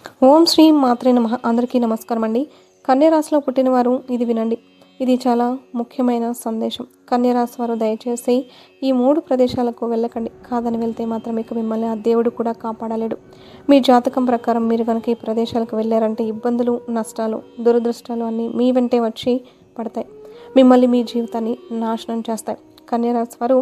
ఓం శ్రీ మాత్రే నమః. అందరికీ నమస్కారం అండి. కన్యరాశిలో పుట్టినవారు ఇది వినండి. ఇది చాలా ముఖ్యమైన సందేశం. కన్యరాశి వారు దయచేసి ఈ 3 ప్రదేశాలకు వెళ్ళకండి. కాదని వెళ్తే మాత్రం ఇక మిమ్మల్ని ఆ దేవుడు కూడా కాపాడలేడు. మీ జాతకం ప్రకారం మీరు కనుక ఈ ప్రదేశాలకు వెళ్ళారంటే ఇబ్బందులు, నష్టాలు, దురదృష్టాలు అన్నీ మీ వెంటే వచ్చి పడతాయి. మిమ్మల్ని, మీ జీవితాన్ని నాశనం చేస్తాయి. కన్యరాశి వారు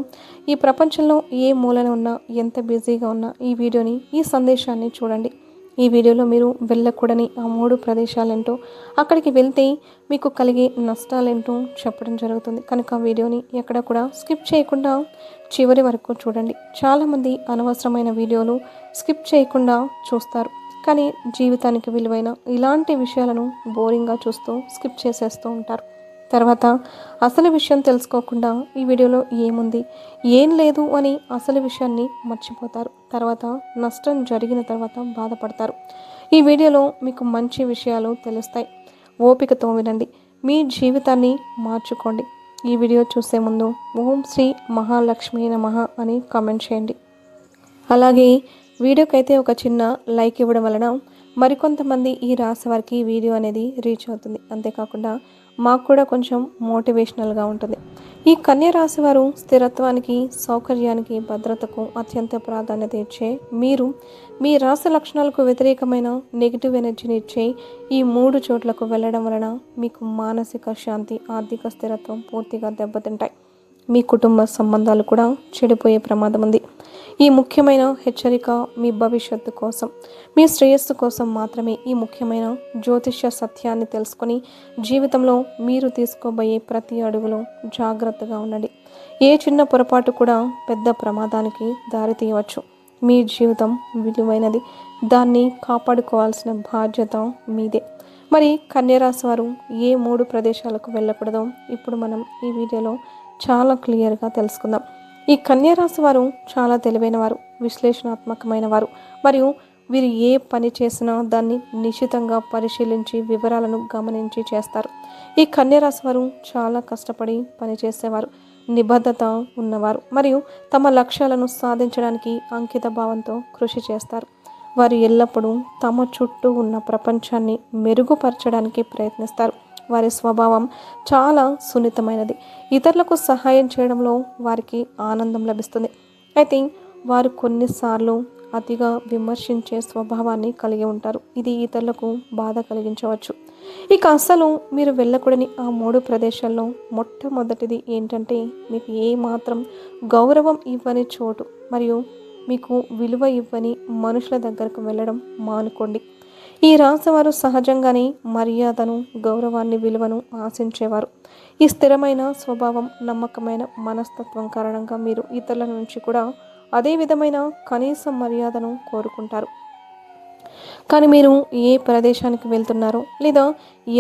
ఈ ప్రపంచంలో ఏ మూలన ఉన్నా, ఎంత బిజీగా ఉన్నా ఈ వీడియోని, ఈ సందేశాన్ని చూడండి. ఈ వీడియోలో మీరు వెళ్ళకూడని ఆ 3 ప్రదేశాలేంటో, అక్కడికి వెళ్తే మీకు కలిగే నష్టాలేంటో చెప్పడం జరుగుతుంది. కనుక వీడియోని ఎక్కడ కూడా స్కిప్ చేయకుండా చివరి వరకు చూడండి. చాలామంది అనవసరమైన వీడియోలు స్కిప్ చేయకుండా చూస్తారు. కానీ జీవితానికి విలువైన ఇలాంటి విషయాలను బోరింగ్గా చూస్తూ స్కిప్ చేసేస్తూ ఉంటారు. తర్వాత అసలు విషయం తెలుసుకోకుండా ఈ వీడియోలో ఏముంది, ఏం లేదు అని అసలు విషయాన్ని మర్చిపోతారు. తర్వాత నష్టం జరిగిన తర్వాత బాధపడతారు. ఈ వీడియోలో మీకు మంచి విషయాలు తెలుస్తాయి. ఓపికతో వినండి. మీ జీవితాన్ని మార్చుకోండి. ఈ వీడియో చూసే ముందు ఓం శ్రీ మహాలక్ష్మి నమః అని కామెంట్ చేయండి. అలాగే వీడియోకైతే ఒక చిన్న లైక్ ఇవ్వడం వలన మరికొంతమంది ఈ రాశి వారికి ఈ వీడియో అనేది రీచ్ అవుతుంది. అంతేకాకుండా మాకు కూడా కొంచెం మోటివేషనల్గా ఉంటుంది. ఈ కన్య రాశి వారు స్థిరత్వానికి, సౌకర్యానికి, భద్రతకు అత్యంత ప్రాధాన్యత ఇచ్చే మీరు మీ రాశి లక్షణాలకు వ్యతిరేకమైన నెగిటివ్ ఎనర్జీని ఇచ్చే ఈ 3 చోట్లకు వెళ్ళడం వలన మీకు మానసిక శాంతి, ఆర్థిక స్థిరత్వం పూర్తిగా దెబ్బతింటాయి. మీ కుటుంబ సంబంధాలు కూడా చెడిపోయే ప్రమాదం ఉంది. ఈ ముఖ్యమైన హెచ్చరిక మీ భవిష్యత్తు కోసం, మీ శ్రేయస్సు కోసం మాత్రమే. ఈ ముఖ్యమైన జ్యోతిష్య సత్యాన్ని తెలుసుకొని జీవితంలో మీరు తీసుకోబోయే ప్రతి అడుగులో జాగ్రత్తగా ఉండండి. ఏ చిన్న పొరపాటు కూడా పెద్ద ప్రమాదానికి దారితీయవచ్చు. మీ జీవితం విలువైనది. దాన్ని కాపాడుకోవాల్సిన బాధ్యత మీదే. మరి కన్యరాశి వారు ఏ 3 ప్రదేశాలకు వెళ్ళకూడదో ఇప్పుడు మనం ఈ వీడియోలో చాలా క్లియర్గా తెలుసుకుందాం. ఈ కన్యరాశి వారు చాలా తెలివైన వారు, విశ్లేషణాత్మకమైన వారు, మరియు వీరు ఏ పని చేసినా దాన్ని నిశితంగా పరిశీలించి వివరాలను గమనించి చేస్తారు. ఈ కన్యరాశి వారు చాలా కష్టపడి పనిచేసేవారు, నిబద్ధత ఉన్నవారు, మరియు తమ లక్ష్యాలను సాధించడానికి అంకిత భావంతో కృషి చేస్తారు. వారు ఎల్లప్పుడూ తమ చుట్టూ ఉన్న ప్రపంచాన్ని మెరుగుపరచడానికి ప్రయత్నిస్తారు. వారి స్వభావం చాలా సున్నితమైనది. ఇతరులకు సహాయం చేయడంలో వారికి ఆనందం లభిస్తుంది. అయితే వారు కొన్నిసార్లు అతిగా విమర్శించే స్వభావాన్ని కలిగి ఉంటారు. ఇది ఇతరులకు బాధ కలిగించవచ్చు. ఇక అసలు మీరు వెళ్ళకూడని ఆ 3 ప్రదేశాల్లో మొట్టమొదటిది ఏంటంటే, మీకు ఏమాత్రం గౌరవం ఇవ్వని చోటు మరియు మీకు విలువ ఇవ్వని మనుషుల దగ్గరకు వెళ్ళడం మానుకోండి. ఈ రాశివారు సహజంగానే మర్యాదను, గౌరవాన్ని, విలువను ఆశించేవారు. ఈ స్థిరమైన స్వభావం, నమ్మకమైన మనస్తత్వం కారణంగా మీరు ఇతరుల నుంచి కూడా అదే విధమైన కనీస మర్యాదను కోరుకుంటారు. కానీ మీరు ఏ ప్రదేశానికి వెళ్తున్నారో లేదా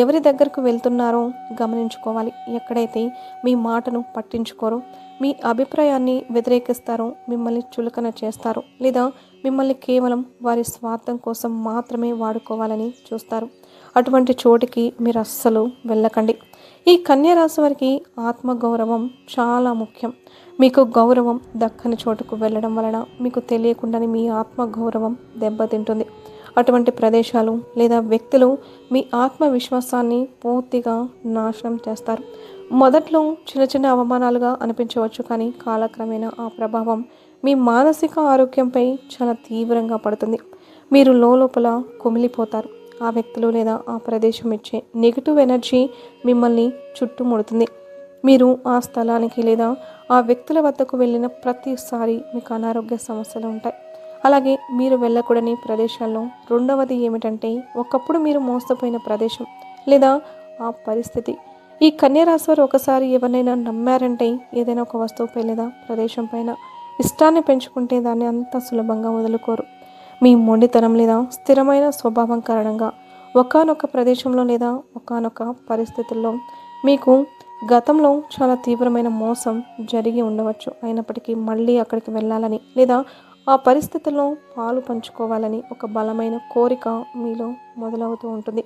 ఎవరి దగ్గరకు వెళ్తున్నారో గమనించుకోవాలి. ఎక్కడైతే మీ మాటను పట్టించుకోరో, మీ అభిప్రాయాన్ని వ్యతిరేకిస్తారో, మిమ్మల్ని చులకన చేస్తారో, లేదా మిమ్మల్ని కేవలం వారి స్వార్థం కోసం మాత్రమే వాడుకోవాలని చూస్తారు, అటువంటి చోటికి మీరు అస్సలు వెళ్ళకండి. ఈ కన్య రాశి వారికి ఆత్మగౌరవం చాలా ముఖ్యం. మీకు గౌరవం దక్కని చోటుకు వెళ్ళడం వలన మీకు తెలియకుండానే మీ ఆత్మగౌరవం దెబ్బతింటుంది. అటువంటి ప్రదేశాలు లేదా వ్యక్తులు మీ ఆత్మవిశ్వాసాన్ని పూర్తిగా నాశనం చేస్తారు. మొదట్లో చిన్న చిన్న అవమానాలుగా అనిపించవచ్చు, కానీ కాలక్రమేణా ఆ ప్రభావం మీ మానసిక ఆరోగ్యంపై చాలా తీవ్రంగా పడుతుంది. మీరు లోపల కుమిలిపోతారు. ఆ వ్యక్తులు లేదా ఆ ప్రదేశం ఇచ్చే నెగిటివ్ ఎనర్జీ మిమ్మల్ని చుట్టుముడుతుంది. మీరు ఆ స్థలానికి లేదా ఆ వ్యక్తుల వద్దకు వెళ్ళిన ప్రతిసారి మీకు అనారోగ్య సమస్యలు ఉంటాయి. అలాగే మీరు వెళ్ళకూడని ప్రదేశాల్లో రెండవది ఏమిటంటే, ఒకప్పుడు మీరు మోసపోయిన ప్రదేశం లేదా ఆ పరిస్థితి. ఈ కన్యరాశి వారు ఒకసారి ఎవరినైనా నమ్మారంటే, ఏదైనా ఒక వస్తువుపై లేదా ప్రదేశం పైన ఇష్టాన్ని పెంచుకుంటే దాన్ని అంత సులభంగా వదులుకోరు. మీ మొండితనం లేదా స్థిరమైన స్వభావం కారణంగా ఒకానొక ప్రదేశంలో లేదా ఒకానొక పరిస్థితుల్లో మీకు గతంలో చాలా తీవ్రమైన మోసం జరిగి ఉండవచ్చు. అయినప్పటికీ మళ్ళీ అక్కడికి వెళ్ళాలని లేదా ఆ పరిస్థితుల్లో పాలు పంచుకోవాలని ఒక బలమైన కోరిక మీలో మొదలవుతూ ఉంటుంది.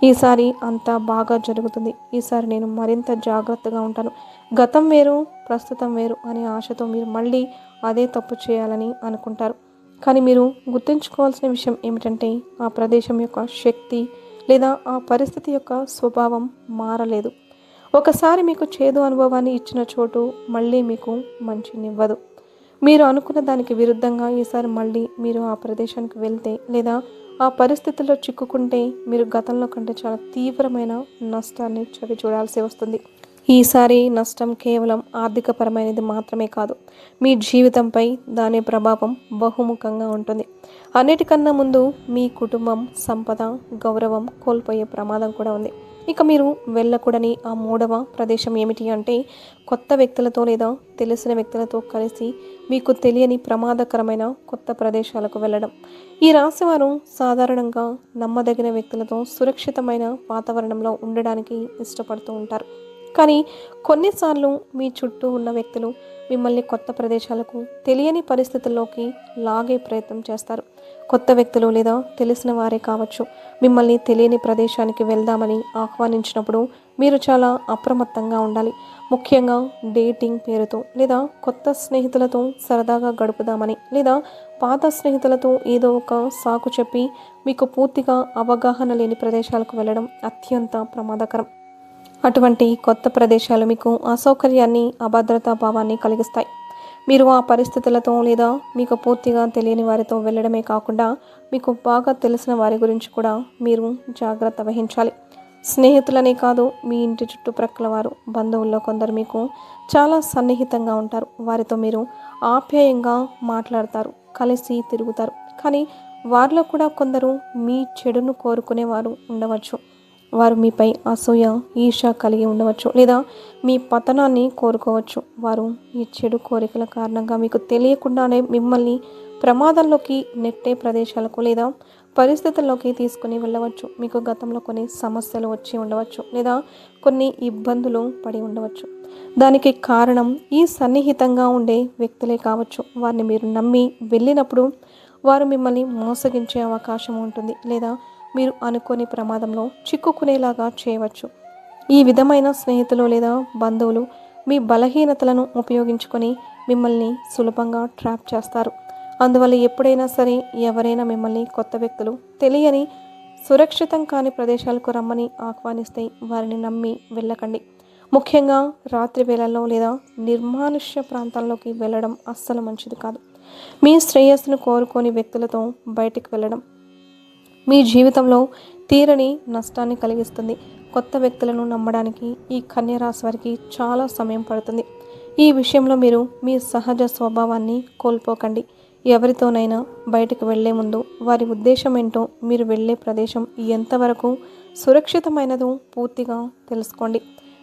ఈసారి అంతా బాగా జరుగుతుంది, ఈసారి నేను మరింత జాగ్రత్తగా ఉంటాను, గతం వేరు ప్రస్తుతం వేరు అనే ఆశతో మీరు మళ్ళీ అదే తప్పు చేయాలని అనుకుంటారు. కానీ మీరు గుర్తుంచుకోవాల్సిన విషయం ఏమిటంటే ఆ ప్రదేశం యొక్క శక్తి లేదా ఆ పరిస్థితి యొక్క స్వభావం మారలేదు. ఒకసారి మీకు చేదు అనుభవాన్ని ఇచ్చిన చోటు మళ్ళీ మీకు మంచినివ్వదు. మీరు అనుకున్న దానికి విరుద్ధంగా ఈసారి మళ్ళీ మీరు ఆ ప్రదేశానికి వెళ్తే లేదా ఆ పరిస్థితుల్లో చిక్కుకుంటే మీరు గతంలో కంటే చాలా తీవ్రమైన నష్టాన్ని చవి చూడాల్సి వస్తుంది. ఈసారి నష్టం కేవలం ఆర్థికపరమైనది మాత్రమే కాదు, మీ జీవితంపై దాని ప్రభావం బహుముఖంగా ఉంటుంది. అన్నిటికన్నా ముందు మీ కుటుంబం, సంపద, గౌరవం కోల్పోయే ప్రమాదం కూడా ఉంది. ఇక మీరు వెళ్ళకూడని ఆ మూడవ ప్రదేశం ఏమిటి అంటే కొత్త వ్యక్తులతో లేదా తెలిసిన వ్యక్తులతో కలిసి మీకు తెలియని ప్రమాదకరమైన కొత్త ప్రదేశాలకు వెళ్ళడం. ఈ రాశివారు సాధారణంగా నమ్మదగిన వ్యక్తులతో సురక్షితమైన వాతావరణంలో ఉండడానికి ఇష్టపడుతూ ఉంటారు. కానీ కొన్నిసార్లు మీ చుట్టూ ఉన్న వ్యక్తులు మిమ్మల్ని కొత్త ప్రదేశాలకు, తెలియని పరిస్థితుల్లోకి లాగే ప్రయత్నం చేస్తారు. కొత్త వ్యక్తులు లేదా తెలిసిన వారే కావచ్చు మిమ్మల్ని తెలియని ప్రదేశానికి వెళ్దామని ఆహ్వానించినప్పుడు మీరు చాలా అప్రమత్తంగా ఉండాలి. ముఖ్యంగా డేటింగ్ పేరుతో లేదా కొత్త స్నేహితులతో సరదాగా గడుపుదామని లేదా పాత స్నేహితులతో ఏదో ఒక సాకు చెప్పి మీకు పూర్తిగా అవగాహన లేని ప్రదేశాలకు వెళ్ళడం అత్యంత ప్రమాదకరం. అటువంటి కొత్త ప్రదేశాలు మీకు అసౌకర్యాన్ని, అభద్రతా భావాన్ని కలిగిస్తాయి. మీరు ఆ పరిస్థితులతో లేదా మీకు పూర్తిగా తెలియని వారితో వెళ్ళడమే కాకుండా మీకు బాగా తెలిసిన వారి గురించి కూడా మీరు జాగ్రత్త వహించాలి. స్నేహితులనే కాదు, మీ ఇంటి చుట్టుప్రక్కల వారు, బంధువుల్లో కొందరు మీకు చాలా సన్నిహితంగా ఉంటారు. వారితో మీరు ఆప్యాయంగా మాట్లాడతారు, కలిసి తిరుగుతారు. కానీ వారిలో కూడా కొందరు మీ చెడును కోరుకునేవారు ఉండవచ్చు. వారు మీపై అసూయ, ఈర్ష కలిగి ఉండవచ్చు లేదా మీ పతనాన్ని కోరుకోవచ్చు. వారు ఈ చెడు కోరికల కారణంగా మీకు తెలియకుండానే మిమ్మల్ని ప్రమాదంలోకి నెట్టే ప్రదేశాలకు లేదా పరిస్థితుల్లోకి తీసుకుని వెళ్ళవచ్చు. మీకు గతంలో కొన్ని సమస్యలు వచ్చి ఉండవచ్చు లేదా కొన్ని ఇబ్బందులు పడి ఉండవచ్చు. దానికి కారణం ఈ సన్నిహితంగా ఉండే వ్యక్తులే కావచ్చు. వారిని మీరు నమ్మి వెళ్ళినప్పుడు వారు మిమ్మల్ని మోసగించే అవకాశం ఉంటుంది లేదా మీరు అనుకోని ప్రమాదంలో చిక్కుకునేలాగా చేయవచ్చు. ఈ విధమైన స్నేహితులు లేదా బంధువులు మీ బలహీనతలను ఉపయోగించుకొని మిమ్మల్ని సులభంగా ట్రాప్ చేస్తారు. అందువల్ల ఎప్పుడైనా సరే ఎవరైనా మిమ్మల్ని కొత్త వ్యక్తులు తెలియని, సురక్షితం కాని ప్రదేశాలకు రమ్మని ఆహ్వానిస్తే వారిని నమ్మి వెళ్ళకండి. ముఖ్యంగా రాత్రి వేళల్లో లేదా నిర్మానుష్య ప్రాంతాల్లోకి వెళ్ళడం అస్సలు మంచిది కాదు. మీ శ్రేయస్సును కోరుకోని వ్యక్తులతో బయటికి వెళ్ళడం మీ జీవితంలో తీరని నష్టాన్ని కలిగిస్తుంది. కొత్త వ్యక్తులను నమ్మడానికి ఈ కన్య రాశి వారికి చాలా సమయం పడుతుంది. ఈ విషయంలో మీరు మీ సహజ స్వభావాన్ని కోల్పోకండి. ఎవరితోనైనా బయటకు వెళ్లే ముందు వారి ఉద్దేశం ఏంటో, మీరు వెళ్ళే ప్రదేశం ఎంతవరకు సురక్షితమైనదో పూర్తిగా తెలుసుకోండి.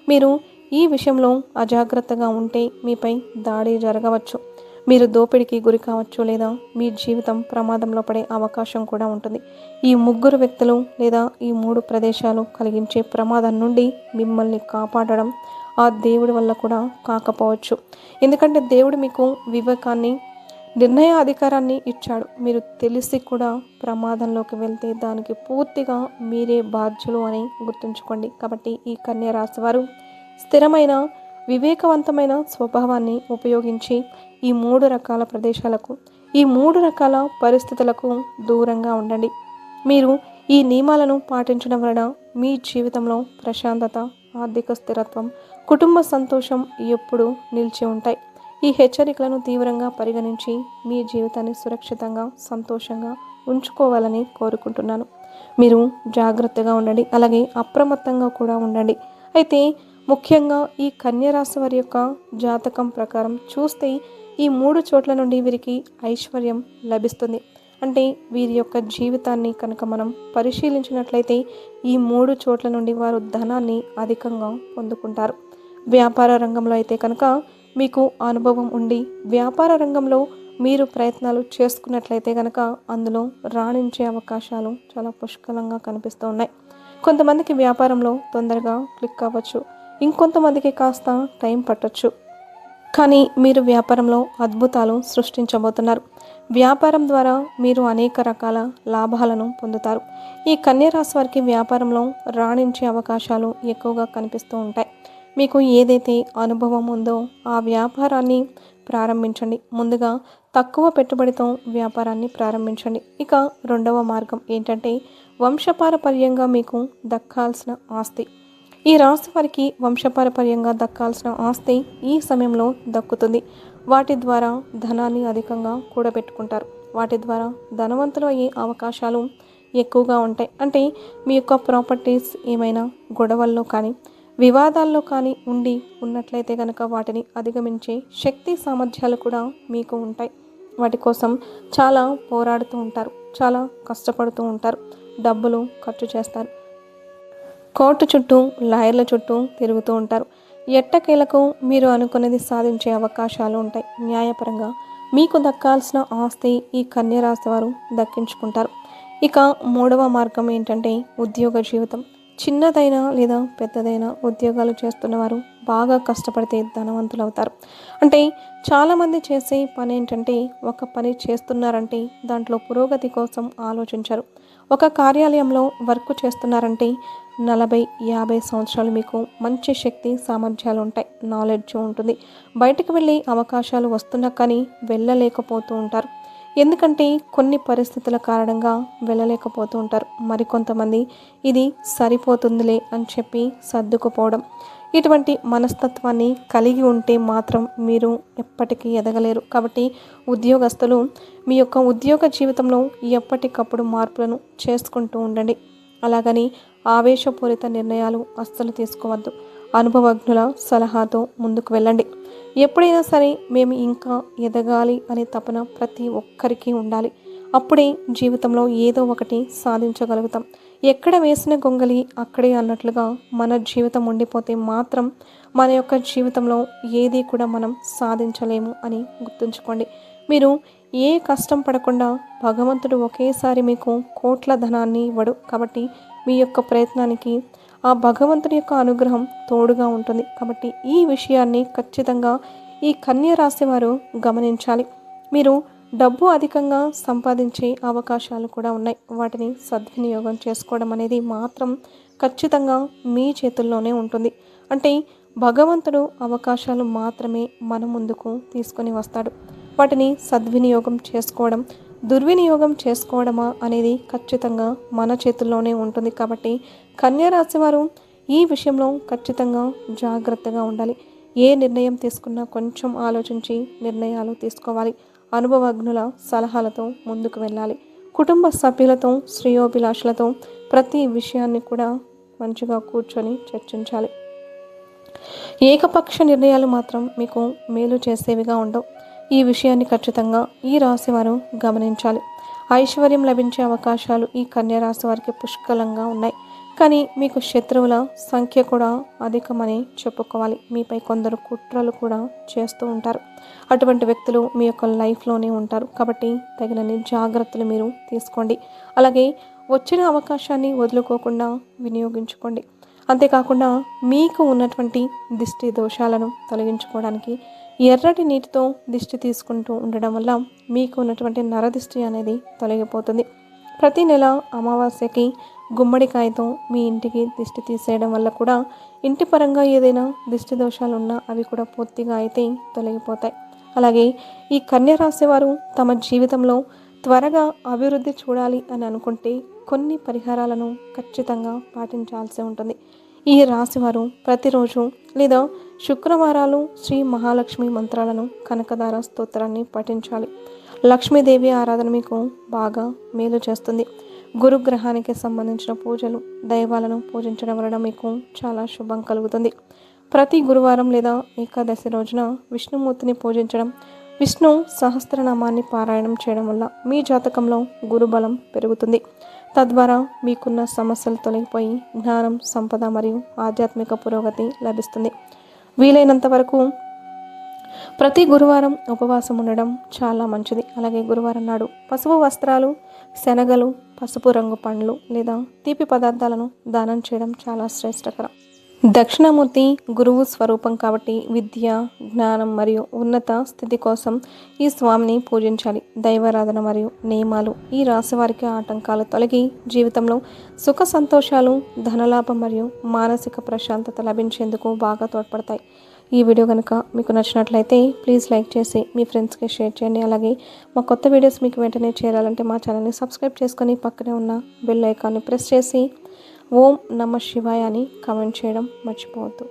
మీరు ఈ విషయంలో అజాగ్రత్తగా ఉంటే మీపై దాడి జరగవచ్చు, మీరు దోపిడీకి గురి కావచ్చు లేదా మీ జీవితం ప్రమాదంలో పడే అవకాశం కూడా ఉంటుంది. ఈ ముగ్గురు వ్యక్తులు లేదా ఈ మూడు ప్రదేశాలు కలిగించే ప్రమాదం నుండి మిమ్మల్ని కాపాడడం ఆ దేవుడి వల్ల కూడా కాకపోవచ్చు. ఎందుకంటే దేవుడు మీకు వివేకాన్ని, నిర్ణయ అధికారాన్ని ఇచ్చాడు. మీరు తెలిసి కూడా ప్రమాదంలోకి వెళ్తే దానికి పూర్తిగా మీరే బాధ్యులు అని గుర్తుంచుకోండి. కాబట్టి ఈ కన్య రాశి వారు స్థిరమైన, వివేకవంతమైన స్వభావాన్ని ఉపయోగించి ఈ మూడు రకాల ప్రదేశాలకు, ఈ మూడు రకాల పరిస్థితులకు దూరంగా ఉండండి. మీరు ఈ నియమాలను పాటించడం వలన మీ జీవితంలో ప్రశాంతత, ఆర్థిక స్థిరత్వం, కుటుంబ సంతోషం ఎప్పుడూ నిలిచి ఉంటాయి. ఈ హెచ్చరికలను తీవ్రంగా పరిగణించి మీ జీవితాన్ని సురక్షితంగా, సంతోషంగా ఉంచుకోవాలని కోరుకుంటున్నాను. మీరు జాగ్రత్తగా ఉండండి, అలాగే అప్రమత్తంగా కూడా ఉండండి. అయితే ముఖ్యంగా ఈ కన్య రాశి వారి యొక్క జాతకం ప్రకారం చూస్తే ఈ మూడు చోట్ల నుండి వీరికి ఐశ్వర్యం లభిస్తుంది. అంటే వీరి యొక్క జీవితాన్ని కనుక మనం పరిశీలించినట్లయితే ఈ మూడు చోట్ల నుండి వారు ధనాన్ని అధికంగా పొందుకుంటారు. వ్యాపార రంగంలో అయితే కనుక మీకు అనుభవం ఉండి వ్యాపార రంగంలో మీరు ప్రయత్నాలు చేసుకున్నట్లయితే కనుక అందులో రాణించే అవకాశాలు చాలా పుష్కలంగా కనిపిస్తూ ఉన్నాయి. కొంతమందికి వ్యాపారంలో తొందరగా క్లిక్ అవ్వచ్చు, ఇంకొంతమందికి కాస్త టైం పట్టొచ్చు. కానీ మీరు వ్యాపారంలో అద్భుతాలు సృష్టించబోతున్నారు. వ్యాపారం ద్వారా మీరు అనేక రకాల లాభాలను పొందుతారు. ఈ కన్య రాశి వారికి వ్యాపారంలో రాణించే అవకాశాలు ఎక్కువగా కనిపిస్తూ ఉంటాయి. మీకు ఏదైతే అనుభవం ఉందో ఆ వ్యాపారాన్ని ప్రారంభించండి. ముందుగా తక్కువ పెట్టుబడితో వ్యాపారాన్ని ప్రారంభించండి. ఇక రెండవ మార్గం ఏంటంటే వంశపారపర్యంగా మీకు దక్కాల్సిన ఆస్తి. ఈ రాశి వారికి వంశపారపర్యంగా దక్కాల్సిన ఆస్తి ఈ సమయంలో దక్కుతుంది. వాటి ద్వారా ధనాన్ని అధికంగా కూడబెట్టుకుంటారు. వాటి ద్వారా ధనవంతులు అయ్యే అవకాశాలు ఎక్కువగా ఉంటాయి. అంటే మీ యొక్క ప్రాపర్టీస్ ఏమైనా గొడవల్లో కానీ వివాదాల్లో కానీ ఉన్నట్లయితే కనుక వాటిని అధిగమించే శక్తి సామర్థ్యాలు కూడా మీకు ఉంటాయి. వాటి కోసం చాలా పోరాడుతూ ఉంటారు, చాలా కష్టపడుతూ ఉంటారు, డబ్బులు ఖర్చు చేస్తారు, కోర్టు చుట్టూ లాయర్ల చుట్టూ తిరుగుతూ ఉంటారు. ఎట్టకేలకు మీరు అనుకున్నది సాధించే అవకాశాలు ఉంటాయి. న్యాయపరంగా మీకు దక్కాల్సిన ఆస్తి ఈ కన్య రాశి వారు దక్కించుకుంటారు. ఇక మూడవ మార్గం ఏంటంటే ఉద్యోగ జీవితం. చిన్నదైనా లేదా పెద్దదైనా ఉద్యోగాలు చేస్తున్నవారు బాగా కష్టపడితే ధనవంతులు అవుతారు. అంటే చాలామంది చేసే పని ఏంటంటే ఒక పని చేస్తున్నారంటే దాంట్లో పురోగతి కోసం ఆలోచించరు. ఒక కార్యాలయంలో వర్క్ చేస్తున్నారంటే 40-50 సంవత్సరాలు మీకు మంచి శక్తి సామర్థ్యాలు ఉంటాయి, నాలెడ్జ్ ఉంటుంది. బయటకు వెళ్ళే అవకాశాలు వస్తున్నా కానీ వెళ్ళలేకపోతూ ఉంటారు. ఎందుకంటే కొన్ని పరిస్థితుల కారణంగా వెళ్ళలేకపోతూ ఉంటారు. మరికొంతమంది ఇది సరిపోతుందిలే అని చెప్పి సర్దుకుపోవడం. ఇటువంటి మనస్తత్వాన్ని కలిగి ఉంటే మాత్రం మీరు ఎప్పటికీ ఎదగలేరు. కాబట్టి ఉద్యోగస్తులు మీ యొక్క ఉద్యోగ జీవితంలో ఎప్పటికప్పుడు మార్పులను చేసుకుంటూ ఉండండి. అలాగని ఆవేశపూరిత నిర్ణయాలు అస్సలు తీసుకోవద్దు. అనుభవజ్ఞుల సలహాతో ముందుకు వెళ్ళండి. ఎప్పుడైనా సరే మేము ఇంకా ఎదగాలి అనే తపన ప్రతి ఒక్కరికి ఉండాలి. అప్పుడే జీవితంలో ఏదో ఒకటి సాధించగలుగుతాం. ఎక్కడ వేసిన గొంగలి అక్కడే అన్నట్లుగా మన జీవితం ఉండిపోతే మాత్రం మన యొక్క జీవితంలో ఏది కూడా మనం సాధించలేము అని గుర్తుంచుకోండి. మీరు ఏ కష్టం పడకుండా భగవంతుడు ఒకేసారి మీకు కోట్ల ధనాన్ని ఇవ్వడు. కాబట్టి మీ యొక్క ప్రయత్నానికి ఆ భగవంతుని యొక్క అనుగ్రహం తోడుగా ఉంటుంది. కాబట్టి ఈ విషయాన్ని ఖచ్చితంగా ఈ కన్య రాశి వారు గమనించాలి. మీరు డబ్బు అధికంగా సంపాదించే అవకాశాలు కూడా ఉన్నాయి. వాటిని సద్వినియోగం చేసుకోవడం అనేది మాత్రం ఖచ్చితంగా మీ చేతుల్లోనే ఉంటుంది. అంటే భగవంతుడు అవకాశాలు మాత్రమే మన ముందుకు తీసుకొని వస్తాడు. వాటిని సద్వినియోగం చేసుకోవడం, దుర్వినియోగం చేసుకోవడమా అనేది ఖచ్చితంగా మన చేతుల్లోనే ఉంటుంది. కాబట్టి కన్య రాశి వారు ఈ విషయంలో ఖచ్చితంగా జాగ్రత్తగా ఉండాలి. ఏ నిర్ణయం తీసుకున్నా కొంచెం ఆలోచించి నిర్ణయాలు తీసుకోవాలి. అనుభవజ్ఞుల సలహాలతో ముందుకు వెళ్ళాలి. కుటుంబ సభ్యులతో శ్రేయోభిలాషులతో ప్రతి విషయాన్ని కూడా మంచిగా కూర్చొని చర్చించాలి. ఏకపక్ష నిర్ణయాలు మాత్రం మీకు మేలు చేసేవిగా ఉండవు. ఈ విషయాన్ని ఖచ్చితంగా ఈ రాశి వారు గమనించాలి. ఐశ్వర్యం లభించే అవకాశాలు ఈ కన్య రాశి వారికి పుష్కలంగా ఉన్నాయి. కానీ మీకు శత్రువుల సంఖ్య కూడా అధికమని చెప్పుకోవాలి. మీపై కొందరు కుట్రలు కూడా చేస్తూ ఉంటారు. అటువంటి వ్యక్తులు మీ యొక్క లైఫ్లోనే ఉంటారు. కాబట్టి తగినన్ని జాగ్రత్తలు మీరు తీసుకోండి. అలాగే వచ్చిన అవకాశాన్ని వదులుకోకుండా వినియోగించుకోండి. అంతేకాకుండా మీకు ఉన్నటువంటి దిష్టి దోషాలను తొలగించుకోవడానికి ఎర్రటి నీటితో దిష్టి తీసుకుంటూ ఉండడం వల్ల మీకు ఉన్నటువంటి నరదిష్టి అనేది తొలగిపోతుంది. ప్రతి నెల అమావాస్యకి గుమ్మడికాయతో మీ ఇంటికి దిష్టి తీసేయడం వల్ల కూడా ఇంటి పరంగా ఏదైనా దిష్టి దోషాలు ఉన్నా అవి కూడా పూర్తిగా అయితే తొలగిపోతాయి. అలాగే ఈ కన్య రాశి వారు తమ జీవితంలో త్వరగా అభివృద్ధి చూడాలి అని అనుకుంటే కొన్ని పరిహారాలను ఖచ్చితంగా పాటించాల్సి ఉంటుంది. ఈ రాశివారు ప్రతిరోజు లేదా శుక్రవారాలు శ్రీ మహాలక్ష్మి మంత్రాలను, కనకదార స్తోత్రాన్ని పఠించాలి. లక్ష్మీదేవి ఆరాధన మీకు బాగా మేలు చేస్తుంది. గురుగ్రహానికి సంబంధించిన పూజలు, దైవాలను పూజించడం వలన మీకు చాలా శుభం కలుగుతుంది. ప్రతి గురువారం లేదా ఏకాదశి రోజున విష్ణుమూర్తిని పూజించడం, విష్ణు సహస్రనామాన్ని పారాయణం చేయడం వల్ల మీ జాతకంలో గురుబలం పెరుగుతుంది. తద్వారా మీకున్న సమస్యలు తొలగిపోయి జ్ఞానం, సంపద మరియు ఆధ్యాత్మిక పురోగతి లభిస్తుంది. వీలైనంత వరకు ప్రతి గురువారం ఉపవాసం ఉండడం చాలా మంచిది. అలాగే గురువారం నాడు పసుపు వస్త్రాలు, శనగలు, పసుపు రంగు పండ్లు లేదా తీపి పదార్థాలను దానం చేయడం చాలా శ్రేష్టకరం. దక్షిణామూర్తి గురువు స్వరూపం కాబట్టి విద్య, జ్ఞానం మరియు ఉన్నత స్థితి కోసం ఈ స్వామిని పూజించాలి. దైవారాధన మరియు నియమాలు ఈ రాశి వారికి ఆటంకాలు తొలగి జీవితంలో సుఖ సంతోషాలు, ధనలాభం మరియు మానసిక ప్రశాంతత లభించేందుకు బాగా తోడ్పడతాయి. ఈ వీడియో కనుక మీకు నచ్చినట్లయితే ప్లీజ్ లైక్ చేసి మీ ఫ్రెండ్స్కి షేర్ చేయండి. అలాగే మా కొత్త వీడియోస్ మీకు వెంటనే చేరాలంటే మా ఛానల్ని సబ్స్క్రైబ్ చేసుకొని పక్కనే ఉన్న బెల్ ఐకాన్ని ప్రెస్ చేసి ఓం నమః శివాయ అని కామెంట్ చేయడం మర్చిపోవద్దు.